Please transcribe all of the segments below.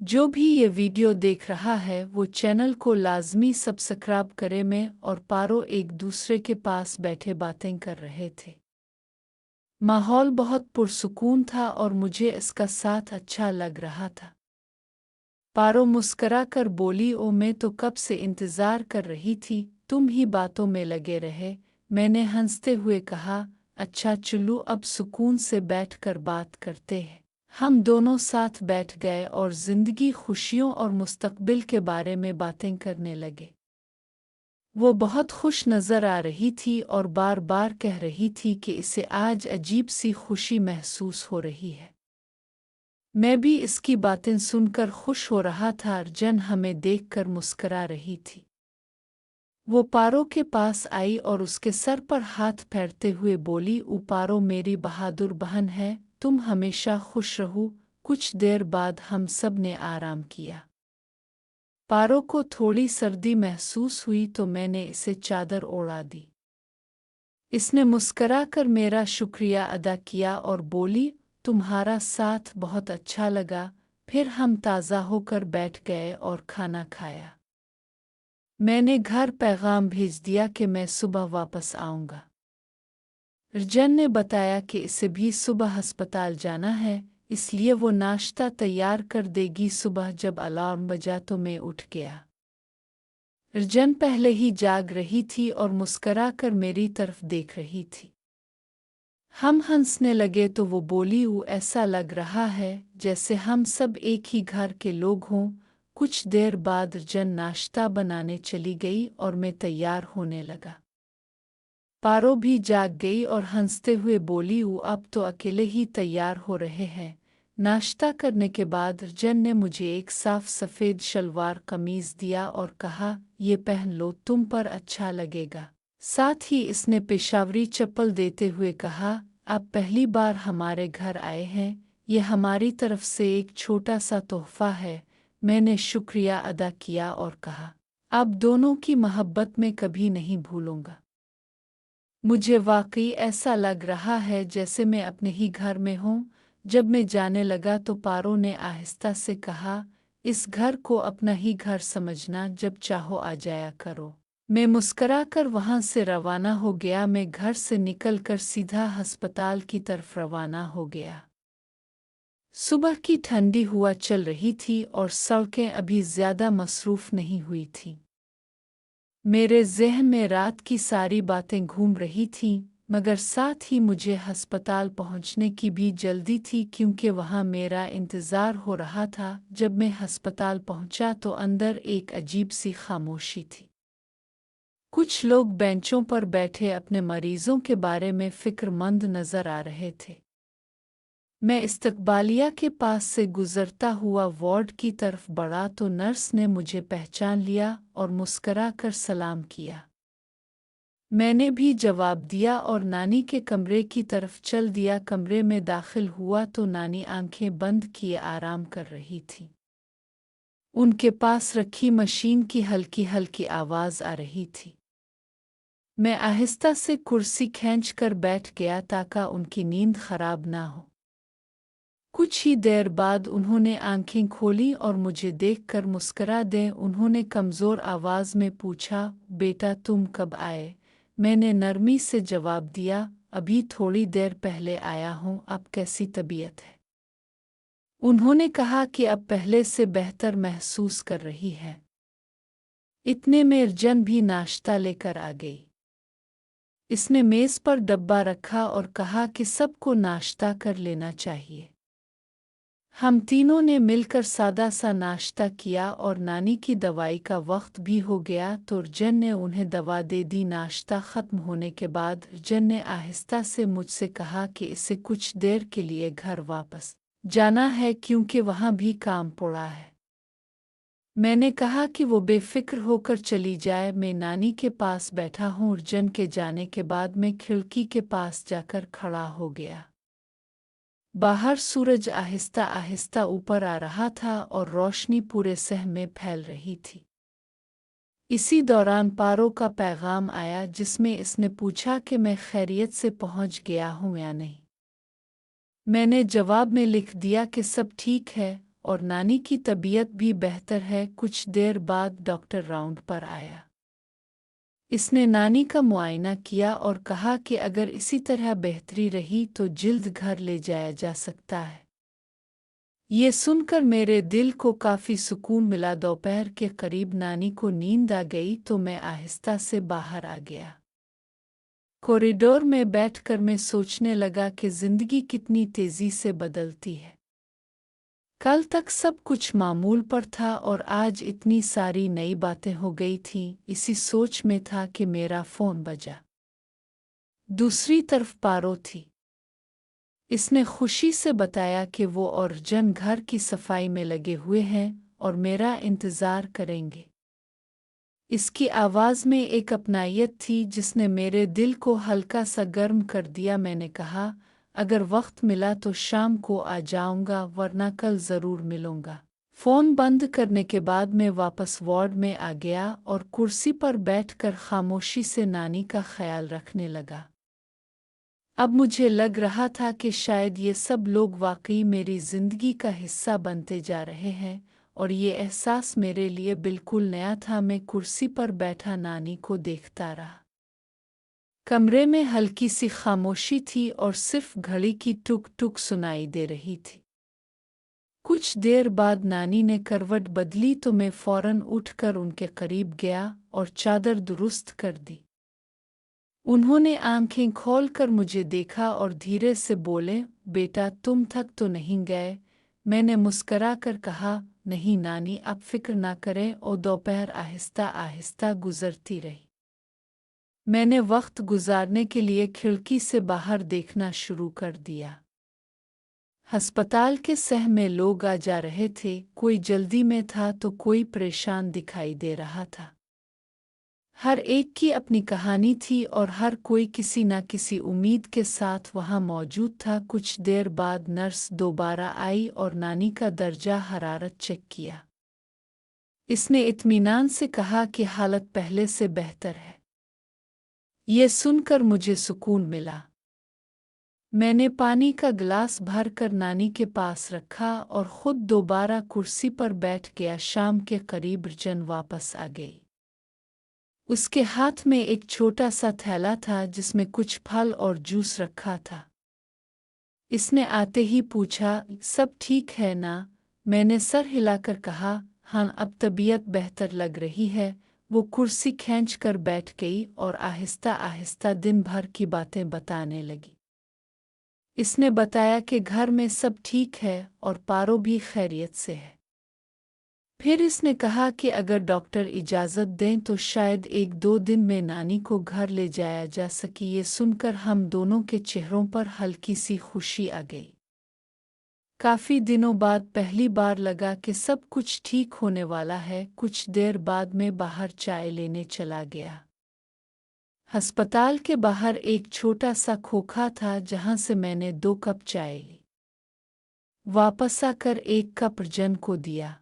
जो भी ये वीडियो देख रहा है वो चैनल को लाजमी सब्सक्राइब करे। मैं और पारो एक दूसरे के पास बैठे बातें कर रहे थे। माहौल बहुत पुरसुकून था और मुझे इसका साथ अच्छा लग रहा था। पारो मुस्करा कर बोली, ओ मैं तो कब से इंतज़ार कर रही थी, तुम ही बातों में लगे रहे। मैंने हंसते हुए कहा, अच्छा चलो अब सुकून से बैठकर बात करते हैं। हम दोनों साथ बैठ गए और ज़िंदगी, खुशियों और मुस्तकबिल के बारे में बातें करने लगे। वो बहुत खुश नज़र आ रही थी और बार बार कह रही थी कि इसे आज अजीब सी खुशी महसूस हो रही है। मैं भी इसकी बातें सुनकर खुश हो रहा था। अर्जन हमें देखकर मुस्करा रही थी। वो पारो के पास आई और उसके सर पर हाथ फेरते हुए बोली, ओ पारो मेरी बहादुर बहन है, तुम हमेशा खुश रहो। कुछ देर बाद हम सब ने आराम किया। पारो को थोड़ी सर्दी महसूस हुई तो मैंने इसे चादर ओढ़ा दी। इसने मुस्करा कर मेरा शुक्रिया अदा किया और बोली, तुम्हारा साथ बहुत अच्छा लगा। फिर हम ताज़ा होकर बैठ गए और खाना खाया। मैंने घर पैगाम भेज दिया कि मैं सुबह वापस आऊँगा। अर्जन ने बताया कि इसे भी सुबह अस्पताल जाना है, इसलिए वो नाश्ता तैयार कर देगी। सुबह जब अलार्म बजा तो मैं उठ गया। अर्जन पहले ही जाग रही थी और मुस्करा कर मेरी तरफ देख रही थी। हम हंसने लगे तो वो बोली, वो ऐसा लग रहा है जैसे हम सब एक ही घर के लोग हों। कुछ देर बाद अर्जन नाश्ता बनाने चली गई और मैं तैयार होने लगा। पारो भी जाग गई और हंसते हुए बोली, वो अब तो अकेले ही तैयार हो रहे हैं। नाश्ता करने के बाद अर्जन ने मुझे एक साफ सफ़ेद शलवार कमीज़ दिया और कहा, ये पहन लो, तुम पर अच्छा लगेगा। साथ ही इसने पेशावरी चप्पल देते हुए कहा, आप पहली बार हमारे घर आए हैं, ये हमारी तरफ से एक छोटा सा तोहफा है। मैंने शुक्रिया अदा किया और कहा, आप दोनों की मोहब्बत में कभी नहीं भूलूंगा। मुझे वाकई ऐसा लग रहा है जैसे मैं अपने ही घर में हूँ। जब मैं जाने लगा तो पारो ने आहिस्ता से कहा, इस घर को अपना ही घर समझना, जब चाहो आ जाया करो। मैं मुस्करा कर वहाँ से रवाना हो गया। मैं घर से निकलकर सीधा अस्पताल की तरफ रवाना हो गया। सुबह की ठंडी हवा चल रही थी और सड़कें अभी ज़्यादा मसरूफ़ नहीं हुई थीं। मेरे ज़हन में रात की सारी बातें घूम रही थीं, मगर साथ ही मुझे अस्पताल पहुंचने की भी जल्दी थी क्योंकि वहां मेरा इंतज़ार हो रहा था। जब मैं अस्पताल पहुंचा तो अंदर एक अजीब सी खामोशी थी। कुछ लोग बेंचों पर बैठे अपने मरीजों के बारे में फ़िक्रमंद नज़र आ रहे थे। मैं इस्तकबालिया के पास से गुजरता हुआ वार्ड की तरफ बढ़ा तो नर्स ने मुझे पहचान लिया और मुस्करा कर सलाम किया। मैंने भी जवाब दिया और नानी के कमरे की तरफ चल दिया। कमरे में दाखिल हुआ तो नानी आंखें बंद किए आराम कर रही थी। उनके पास रखी मशीन की हल्की हल्की आवाज़ आ रही थी। मैं आहिस्ता से कुर्सी खींच कर बैठ गया ताकि उनकी नींद खराब ना हो। कुछ ही देर बाद उन्होंने आंखें खोली और मुझे देखकर मुस्करा दे। उन्होंने कमज़ोर आवाज़ में पूछा, बेटा तुम कब आए? मैंने नरमी से जवाब दिया, अभी थोड़ी देर पहले आया हूँ। अब कैसी तबीयत है? उन्होंने कहा कि अब पहले से बेहतर महसूस कर रही है। इतने में अर्जन भी नाश्ता लेकर आ गई। इसने मेज़ पर डब्बा रखा और कहा कि सबको नाश्ता कर लेना चाहिए। हम तीनों ने मिलकर सादा सा नाश्ता किया और नानी की दवाई का वक्त भी हो गया तो अर्जन ने उन्हें दवा दे दी। नाश्ता ख़त्म होने के बाद अर्जन ने आहिस्ता से मुझसे कहा कि इसे कुछ देर के लिए घर वापस जाना है क्योंकि वहाँ भी काम पड़ा है। मैंने कहा कि वो बेफिक्र होकर चली जाए, मैं नानी के पास बैठा हूँ। अर्जन के जाने के बाद मैं खिड़की के पास जाकर खड़ा हो गया। बाहर सूरज आहिस्ता आहिस्ता ऊपर आ रहा था और रोशनी पूरे शहर में फैल रही थी। इसी दौरान पारो का पैगाम आया जिसमें इसने पूछा कि मैं खैरियत से पहुंच गया हूं या नहीं। मैंने जवाब में लिख दिया कि सब ठीक है और नानी की तबीयत भी बेहतर है। कुछ देर बाद डॉक्टर राउंड पर आया। इसने नानी का मुआयना किया और कहा कि अगर इसी तरह बेहतरी रही तो जल्द घर ले जाया जा सकता है। ये सुनकर मेरे दिल को काफ़ी सुकून मिला। दोपहर के करीब नानी को नींद आ गई तो मैं आहिस्ता से बाहर आ गया। कॉरिडोर में बैठकर मैं सोचने लगा कि ज़िंदगी कितनी तेज़ी से बदलती है। कल तक सब कुछ मामूल पर था और आज इतनी सारी नई बातें हो गई थीं। इसी सोच में था कि मेरा फ़ोन बजा। दूसरी तरफ पारो थी। इसने खुशी से बताया कि वो और जन घर की सफाई में लगे हुए हैं और मेरा इंतज़ार करेंगे। इसकी आवाज़ में एक अपनायत थी जिसने मेरे दिल को हल्का सा गर्म कर दिया। मैंने कहा, अगर वक्त मिला तो शाम को आ जाऊंगा, वरना कल ज़रूर मिलूंगा। फ़ोन बंद करने के बाद मैं वापस वार्ड में आ गया और कुर्सी पर बैठकर खामोशी से नानी का ख्याल रखने लगा। अब मुझे लग रहा था कि शायद ये सब लोग वाकई मेरी ज़िंदगी का हिस्सा बनते जा रहे हैं और ये एहसास मेरे लिए बिल्कुल नया था। मैं कुर्सी पर बैठा नानी को देखता रहा। कमरे में हल्की सी खामोशी थी और सिर्फ घड़ी की टुक टुक सुनाई दे रही थी। कुछ देर बाद नानी ने करवट बदली तो मैं फौरन उठकर उनके करीब गया और चादर दुरुस्त कर दी। उन्होंने आंखें खोलकर मुझे देखा और धीरे से बोले, बेटा तुम थक तो नहीं गए? मैंने मुस्करा कर कहा, नहीं नानी, आप फिक्र ना करें। और दोपहर आहिस्ता आहिस्ता गुजरती रही। मैंने वक्त गुजारने के लिए खिड़की से बाहर देखना शुरू कर दिया। अस्पताल के सह में लोग आ जा रहे थे, कोई जल्दी में था तो कोई परेशान दिखाई दे रहा था। हर एक की अपनी कहानी थी और हर कोई किसी न किसी उम्मीद के साथ वहाँ मौजूद था। कुछ देर बाद नर्स दोबारा आई और नानी का दर्जा हरारत चेक किया। इसने इत्मीनान से कहा कि हालत पहले से बेहतर है। ये सुनकर मुझे सुकून मिला। मैंने पानी का गिलास भरकर नानी के पास रखा और खुद दोबारा कुर्सी पर बैठ गया। शाम के करीब जन वापस आ गई। उसके हाथ में एक छोटा सा थैला था जिसमें कुछ फल और जूस रखा था। इसने आते ही पूछा, सब ठीक है ना? मैंने सर हिलाकर कहा, हाँ, अब तबीयत बेहतर लग रही है। वो कुर्सी खींचकर बैठ गई और आहिस्ता आहिस्ता दिन भर की बातें बताने लगी। इसने बताया कि घर में सब ठीक है और पारो भी खैरियत से है। फिर इसने कहा कि अगर डॉक्टर इजाज़त दें तो शायद 1-2 दिन में नानी को घर ले जाया जा सके। ये सुनकर हम दोनों के चेहरों पर हल्की सी खुशी आ गई। काफ़ी दिनों बाद पहली बार लगा कि सब कुछ ठीक होने वाला है। कुछ देर बाद मैं बाहर चाय लेने चला गया। अस्पताल के बाहर एक छोटा सा खोखा था जहाँ से मैंने 2 कप चाय ली। वापस आकर 1 कप जन को दिया।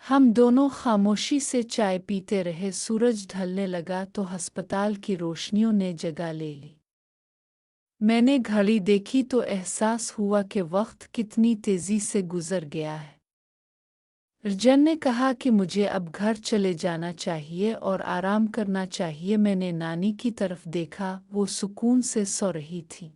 हम दोनों खामोशी से चाय पीते रहे। सूरज ढलने लगा तो अस्पताल की रोशनियों ने जगह ले ली। मैंने घड़ी देखी तो एहसास हुआ कि वक्त कितनी तेज़ी से गुजर गया है। जन ने कहा कि मुझे अब घर चले जाना चाहिए और आराम करना चाहिए। मैंने नानी की तरफ देखा, वो सुकून से सो रही थी।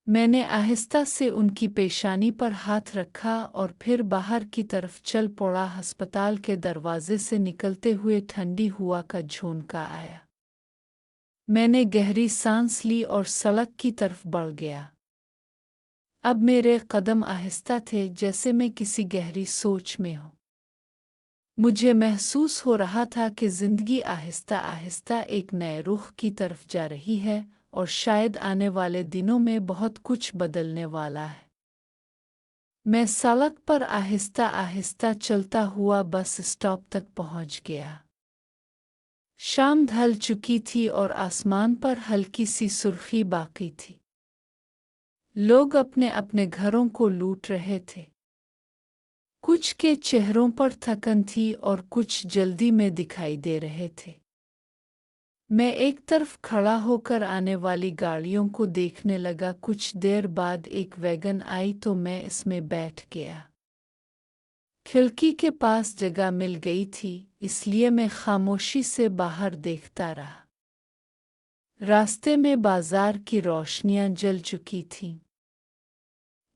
मैंने आहिस्ता से उनकी पेशानी पर हाथ रखा और फिर बाहर की तरफ चल पड़ा। अस्पताल के दरवाजे से निकलते हुए ठंडी हवा का झोंका आया। मैंने गहरी सांस ली और सड़क की तरफ बढ़ गया। अब मेरे कदम आहिस्ता थे, जैसे मैं किसी गहरी सोच में हूँ। मुझे महसूस हो रहा था कि ज़िंदगी आहिस्ता आहिस्ता एक नए रुख की तरफ जा रही है और शायद आने वाले दिनों में बहुत कुछ बदलने वाला है। मैं सड़क पर आहिस्ता आहिस्ता चलता हुआ बस स्टॉप तक पहुंच गया। शाम ढल चुकी थी और आसमान पर हल्की सी सुर्खी बाकी थी। लोग अपने अपने घरों को लूट रहे थे। कुछ के चेहरों पर थकन थी और कुछ जल्दी में दिखाई दे रहे थे। मैं एक तरफ खड़ा होकर आने वाली गाड़ियों को देखने लगा। कुछ देर बाद एक वैगन आई तो मैं इसमें बैठ गया। खिड़की के पास जगह मिल गई थी, इसलिए मैं खामोशी से बाहर देखता रहा। रास्ते में बाजार की रोशनियां जल चुकी थीं।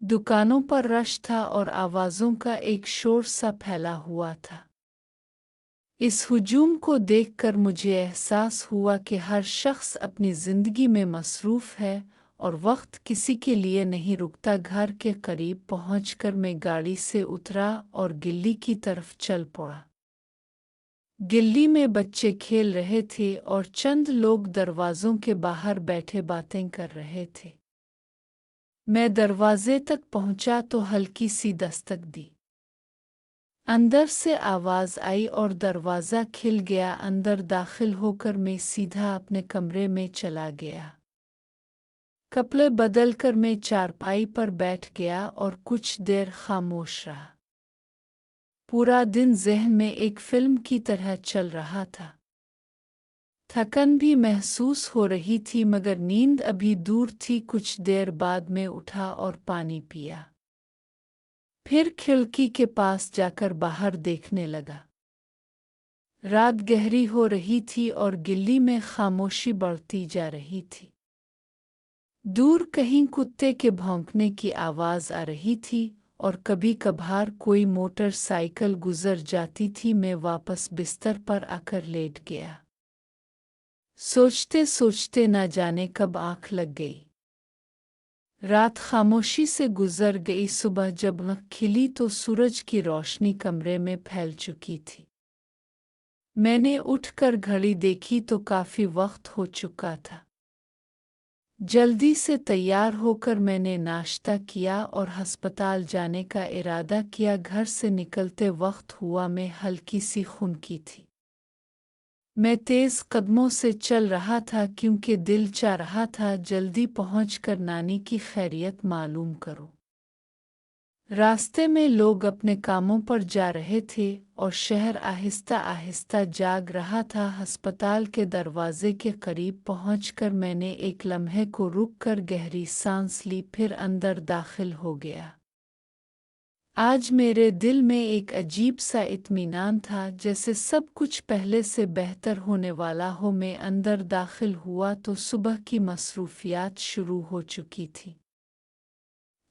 दुकानों पर रश था और आवाज़ों का एक शोर सा फैला हुआ था। इस हुजूम को देखकर मुझे एहसास हुआ कि हर शख्स अपनी ज़िंदगी में मसरूफ़ है और वक्त किसी के लिए नहीं रुकता। घर के करीब पहुंचकर मैं गाड़ी से उतरा और गिल्ली की तरफ चल पड़ा। गिल्ली में बच्चे खेल रहे थे और चंद लोग दरवाज़ों के बाहर बैठे बातें कर रहे थे। मैं दरवाजे तक पहुंचा तो हल्की सी दस्तक दी। अंदर से आवाज़ आई और दरवाज़ा खिल गया। अंदर दाखिल होकर मैं सीधा अपने कमरे में चला गया। कपड़े बदलकर मैं चारपाई पर बैठ गया और कुछ देर खामोश रहा। पूरा दिन ज़हन में एक फिल्म की तरह चल रहा था। थकन भी महसूस हो रही थी मगर नींद अभी दूर थी। कुछ देर बाद मैं उठा और पानी पिया। फिर खिड़की के पास जाकर बाहर देखने लगा। रात गहरी हो रही थी और गिल्ली में खामोशी बढ़ती जा रही थी। दूर कहीं कुत्ते के भौंकने की आवाज़ आ रही थी और कभी कभार कोई मोटरसाइकिल गुजर जाती थी। मैं वापस बिस्तर पर आकर लेट गया। सोचते सोचते न जाने कब आँख लग गई। रात खामोशी से गुजर गई। सुबह जब आँख खिली तो सूरज की रोशनी कमरे में फैल चुकी थी। मैंने उठकर घड़ी देखी तो काफ़ी वक्त हो चुका था। जल्दी से तैयार होकर मैंने नाश्ता किया और अस्पताल जाने का इरादा किया। घर से निकलते वक्त हुआ मैं हल्की सी खुनकी थी। मैं तेज़ कदमों से चल रहा था क्योंकि दिल चाह रहा था जल्दी पहुंचकर नानी की खैरियत मालूम करूं। रास्ते में लोग अपने कामों पर जा रहे थे और शहर आहिस्ता आहिस्ता जाग रहा था। अस्पताल के दरवाजे के करीब पहुंचकर मैंने एक लम्हे को रुककर गहरी सांस ली, फिर अंदर दाखिल हो गया। आज मेरे दिल में एक अजीब सा इत्मीनान था, जैसे सब कुछ पहले से बेहतर होने वाला हो। मैं अंदर दाखिल हुआ तो सुबह की मसरूफियात शुरू हो चुकी थी।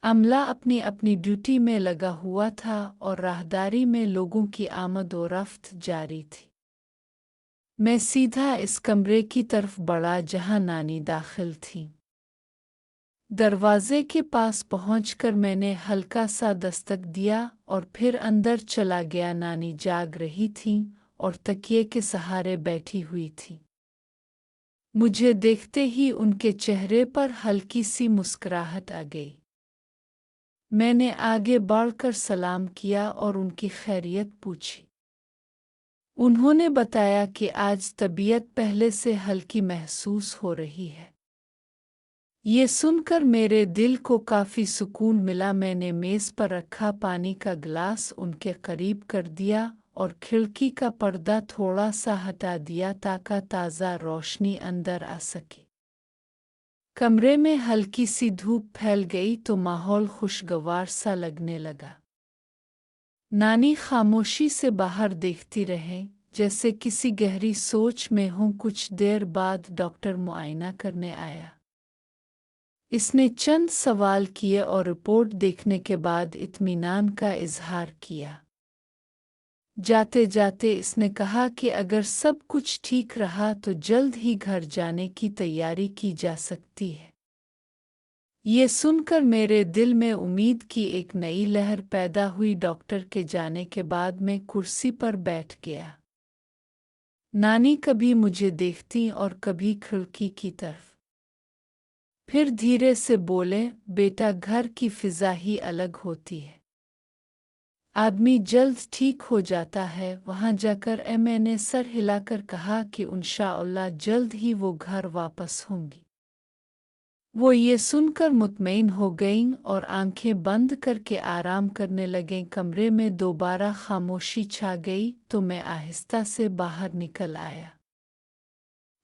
अमला अपनी अपनी ड्यूटी में लगा हुआ था और राहदारी में लोगों की आमद और रफ्त जारी थी। मैं सीधा इस कमरे की तरफ बढ़ा जहां नानी दाखिल थी। दरवाजे के पास पहुंचकर मैंने हल्का सा दस्तक दिया और फिर अंदर चला गया। नानी जाग रही थीं और तकिए के सहारे बैठी हुई थी। मुझे देखते ही उनके चेहरे पर हल्की सी मुस्कुराहट आ गई। मैंने आगे बढ़कर सलाम किया और उनकी खैरियत पूछी। उन्होंने बताया कि आज तबीयत पहले से हल्की महसूस हो रही है। ये सुनकर मेरे दिल को काफ़ी सुकून मिला। मैंने मेज़ पर रखा पानी का गिलास उनके करीब कर दिया और खिड़की का पर्दा थोड़ा सा हटा दिया ताकि ताज़ा रोशनी अंदर आ सके। कमरे में हल्की सी धूप फैल गई तो माहौल खुशगवार सा लगने लगा। नानी खामोशी से बाहर देखती रहे, जैसे किसी गहरी सोच में हों। कुछ देर बाद डॉक्टर मुआयना करने आया। इसने चंद सवाल किए और रिपोर्ट देखने के बाद इत्मीनान का इजहार किया। जाते जाते इसने कहा कि अगर सब कुछ ठीक रहा तो जल्द ही घर जाने की तैयारी की जा सकती है। ये सुनकर मेरे दिल में उम्मीद की एक नई लहर पैदा हुई। डॉक्टर के जाने के बाद मैं कुर्सी पर बैठ गया। नानी कभी मुझे देखती और कभी खिड़की की तरफ। फिर धीरे से बोले, बेटा, घर की फिजा ही अलग होती है। आदमी जल्द ठीक हो जाता है। वहाँ जाकर मैंने सर हिलाकर कहा कि इंशाअल्लाह जल्द ही वो घर वापस होंगी। वो ये सुनकर मुतमईन हो गईं और आंखें बंद करके आराम करने लगें। कमरे में दोबारा खामोशी छा गई तो मैं आहिस्ता से बाहर निकल आया।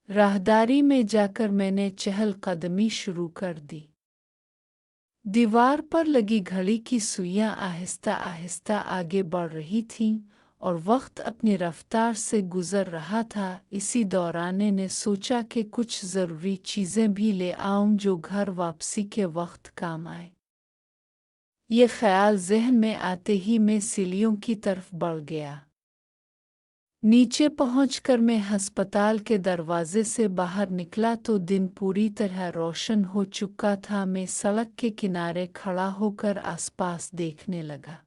राहदारी में जाकर मैंने चहलकदमी शुरू कर दी। दीवार पर लगी घड़ी की सुइयां आहिस्ता आहिस्ता आगे बढ़ रही थीं और वक्त अपनी रफ्तार से गुजर रहा था। इसी दौरान ने सोचा कि कुछ ज़रूरी चीज़ें भी ले आऊं जो घर वापसी के वक्त काम आए। ये ख्याल जहन में आते ही मैं सीढ़ियों की तरफ बढ़ गया। नीचे पहुंचकर मैं अस्पताल के दरवाजे से बाहर निकला तो दिन पूरी तरह रोशन हो चुका था। मैं सड़क के किनारे खड़ा होकर आसपास देखने लगा।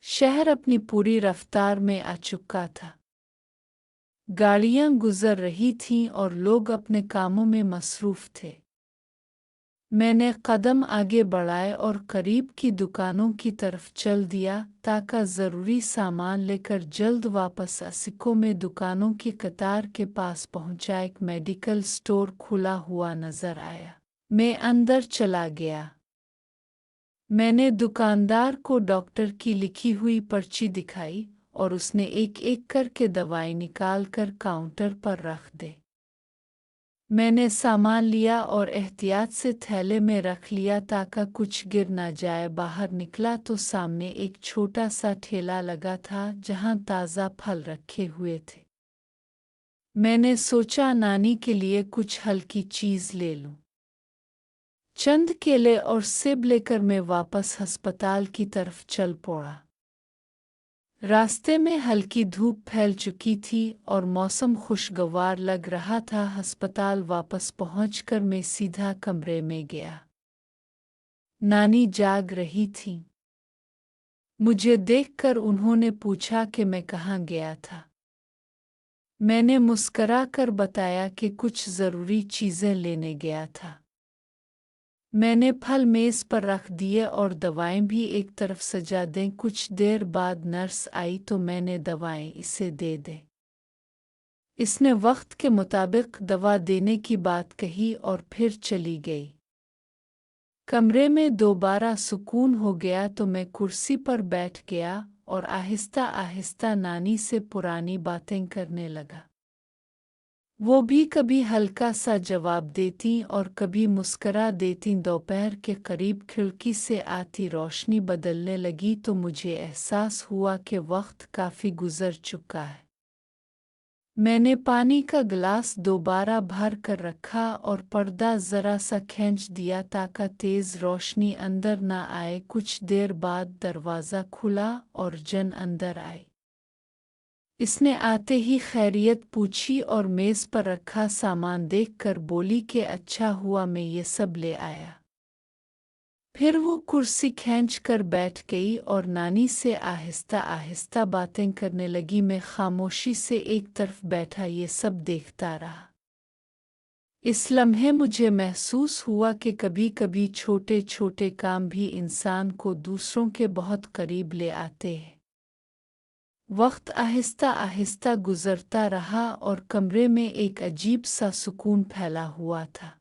शहर अपनी पूरी रफ्तार में आ चुका था। गाड़ियां गुजर रही थीं और लोग अपने कामों में मसरूफ थे। मैंने कदम आगे बढ़ाए और करीब की दुकानों की तरफ चल दिया ताकि ज़रूरी सामान लेकर जल्द वापस आ सकूं। में दुकानों की कतार के पास पहुंचा। एक मेडिकल स्टोर खुला हुआ नजर आया। मैं अंदर चला गया। मैंने दुकानदार को डॉक्टर की लिखी हुई पर्ची दिखाई और उसने एक एक करके दवाई निकाल कर काउंटर पर रख दी। मैंने सामान लिया और एहतियात से थैले में रख लिया ताकि कुछ गिर ना जाए। बाहर निकला तो सामने एक छोटा सा ठेला लगा था जहां ताज़ा फल रखे हुए थे। मैंने सोचा नानी के लिए कुछ हल्की चीज़ ले लूं। चंद केले और सेब लेकर मैं वापस अस्पताल की तरफ चल पड़ा। रास्ते में हल्की धूप फैल चुकी थी और मौसम खुशगवार लग रहा था। अस्पताल वापस पहुंचकर मैं सीधा कमरे में गया। नानी जाग रही थी। मुझे देखकर उन्होंने पूछा कि मैं कहाँ गया था। मैंने मुस्करा कर बताया कि कुछ ज़रूरी चीज़ें लेने गया था। मैंने फल मेज़ पर रख दिए और दवाएं भी एक तरफ सजा दें। कुछ देर बाद नर्स आई तो मैंने दवाएं इसे दे दी। इसने वक्त के मुताबिक दवा देने की बात कही और फिर चली गई। कमरे में दोबारा सुकून हो गया तो मैं कुर्सी पर बैठ गया और आहिस्ता आहिस्ता नानी से पुरानी बातें करने लगा। वो भी कभी हल्का सा जवाब देती और कभी मुस्करा देती। दोपहर के करीब खिड़की से आती रोशनी बदलने लगी तो मुझे एहसास हुआ कि वक्त काफ़ी गुजर चुका है। मैंने पानी का गिलास दोबारा भर कर रखा और पर्दा ज़रा सा खींच दिया ताकि तेज़ रोशनी अंदर न आए। कुछ देर बाद दरवाज़ा खुला और जन अंदर आई। इसने आते ही खैरियत पूछी और मेज़ पर रखा सामान देखकर बोली कि अच्छा हुआ मैं ये सब ले आया। फिर वो कुर्सी खींच कर बैठ गई और नानी से आहिस्ता आहिस्ता बातें करने लगी। मैं खामोशी से एक तरफ बैठा ये सब देखता रहा। इस लम्हे मुझे महसूस हुआ कि कभी कभी छोटे छोटे काम भी इंसान को दूसरों के बहुत करीब ले आते हैं। वक्त आहिस्ता आहिस्ता गुजरता रहा और कमरे में एक अजीब सा सुकून फैला हुआ था।